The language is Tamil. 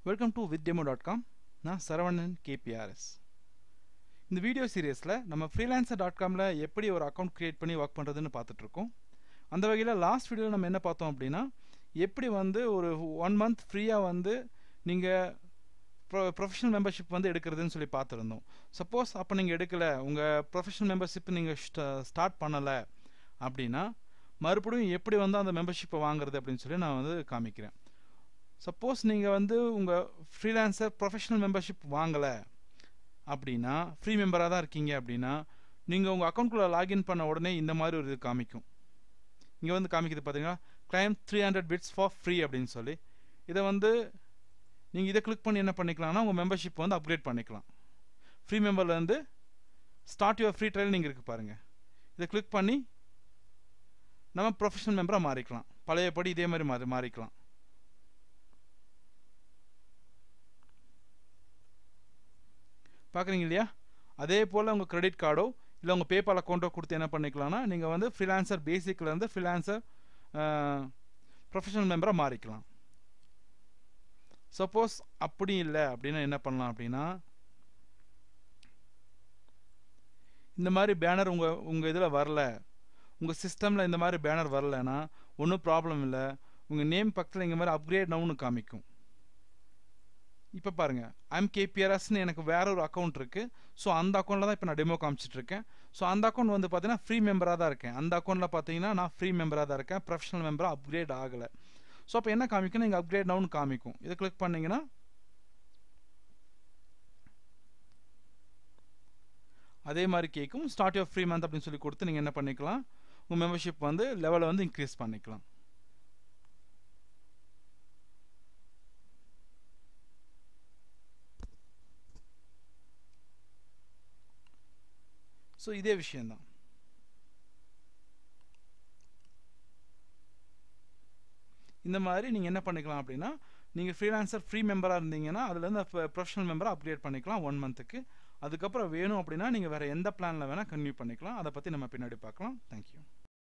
Welcome to vidhyamo.com. நான் சரவணன் KPRS. இந்த வீடியோ சீரியஸில் நம்ம freelancer.comல எப்படி ஒரு அக்கௌண்ட் கிரியேட் பண்ணி ஒர்க் பண்ணுறதுன்னு பார்த்துட்டு இருக்கோம். அந்த வகையில் லாஸ்ட் வீடியோவில் நம்ம என்ன பார்த்தோம் அப்படின்னா, எப்படி வந்து ஒரு 1 month ஃப்ரீயாக வந்து நீங்கள் ப்ரொஃபஷனல் மெம்பர்ஷிப் வந்து எடுக்கிறதுன்னு சொல்லி பார்த்துருந்தோம். சப்போஸ் அப்போ நீங்கள் எடுக்கலை, உங்கள் ப்ரொஃபஷனல் மெம்பர்ஷிப் நீங்கள் ஸ்டார்ட் பண்ணலை அப்படின்னா மறுபடியும் எப்படி வந்து அந்த மெம்பர்ஷிப்பை வாங்குறது அப்படின்னு சொல்லி நான் வந்து காமிக்கிறேன். சப்போஸ் நீங்கள் வந்து உங்கள் ஃப்ரீலான்சர் ப்ரொஃபஷனல் மெம்பர்ஷிப் வாங்கலை அப்படின்னா, ஃப்ரீ மெம்பராக தான் இருக்கீங்க அப்படின்னா, நீங்கள் உங்கள் அக்கௌண்ட்குள்ளே லாகின் பண்ண உடனே இந்த மாதிரி ஒரு இது காமிக்கும். இங்கே வந்து காமிக்கிறது பார்த்தீங்கன்னா, கிளைம் 300 bits ஃபார் ஃப்ரீ அப்படின்னு சொல்லி. இதை வந்து நீங்கள் இதை கிளிக் பண்ணி என்ன பண்ணிக்கலாம்னா, உங்கள் மெம்பர்ஷிப் வந்து அப்கிரேட் பண்ணிக்கலாம். ஃப்ரீ மெம்பர்லேருந்து ஸ்டார்ட் யுவர் ஃப்ரீ ட்ரையல் நீங்கள் இருக்குது பாருங்கள். இதை கிளிக் பண்ணி நம்ம ப்ரொஃபஷனல் மெம்பராக மாறிக்கலாம். பழையபடி இதே மாதிரி மாறிக்கலாம். பார்க்குறீங்க இல்லையா? அதே போல் உங்கள் கிரெடிட் கார்டோ இல்லை உங்கள் பேபால் அக்கௌண்ட்டோ கொடுத்து என்ன பண்ணிக்கலாம்னா, நீங்கள் வந்து ஃப்ரீலான்சர் பேசிக்லேருந்து ஃப்ரீலான்சர் ப்ரொஃபஷனல் மெம்பராக மாறிக்கலாம். சப்போஸ் அப்படி இல்லை அப்படின்னா என்ன பண்ணலாம் அப்படின்னா, இந்த மாதிரி பேனர் உங்கள் இதில் வரல, உங்கள் சிஸ்டமில் இந்த மாதிரி பேனர் வரலைன்னா ஒன்றும் ப்ராப்ளம் இல்லை. உங்கள் நேம் பக்கத்தில் இந்த மாதிரி அப்கிரேட் நவுன்னு காமிக்கும். இப்போ பாருங்கள், ஐம் KPRSன்னு எனக்கு வேற ஒரு அக்கௌண்ட் இருக்குது. ஸோ அந்த அக்கௌண்ட்டில் தான் இப்போ நான் டெமோ காமிச்சிட்ருக்கேன். ஸோ அந்த அக்கௌண்ட் வந்து பார்த்தீங்கன்னா ஃப்ரீ மெம்பராக தான் இருக்கேன். அந்த அக்கௌண்ட்டில் பார்த்தீங்கன்னா நான் ஃப்ரீ மெம்பராக தான் இருக்கேன், ப்ரொஃபஷனல் மெம்பராக அப்கிரேட் ஆகலை. ஸோ அப்போ என்ன காமிக்கும், நீங்கள் அப்கிரேட் நவுன்னு காமிக்கும். இதை கிளிக் பண்ணிங்கன்னா அதே மாதிரி கேட்கும். ஸ்டார்ட் யுவர் ஃப்ரீ மந்த் அப்படின்னு சொல்லி கொடுத்து நீங்கள் என்ன பண்ணிக்கலாம், உங்கள் மெம்பர்ஷிப் வந்து லெவலை வந்து இன்க்ரீஸ் பண்ணிக்கலாம். ஸோ இதே விஷயந்தான். இந்த மாதிரி நீங்கள் என்ன பண்ணிக்கலாம் அப்படின்னா, நீங்கள் ஃப்ரீலான்சர் ஃப்ரீ மெம்பராக இருந்தீங்கன்னா அதுலேருந்து ப்ரொஃபஷனல் மெம்பராக அப்கிரேட் பண்ணிக்கலாம் 1 monthக்கு. அதுக்கப்புறம் வேணும் அப்படின்னா நீங்கள் வேறு எந்த பிளானில் வேணால் கன்டினியூ பண்ணிக்கலாம். அதை பற்றி நம்ம பின்னாடி பார்க்கலாம். தேங்க்யூ.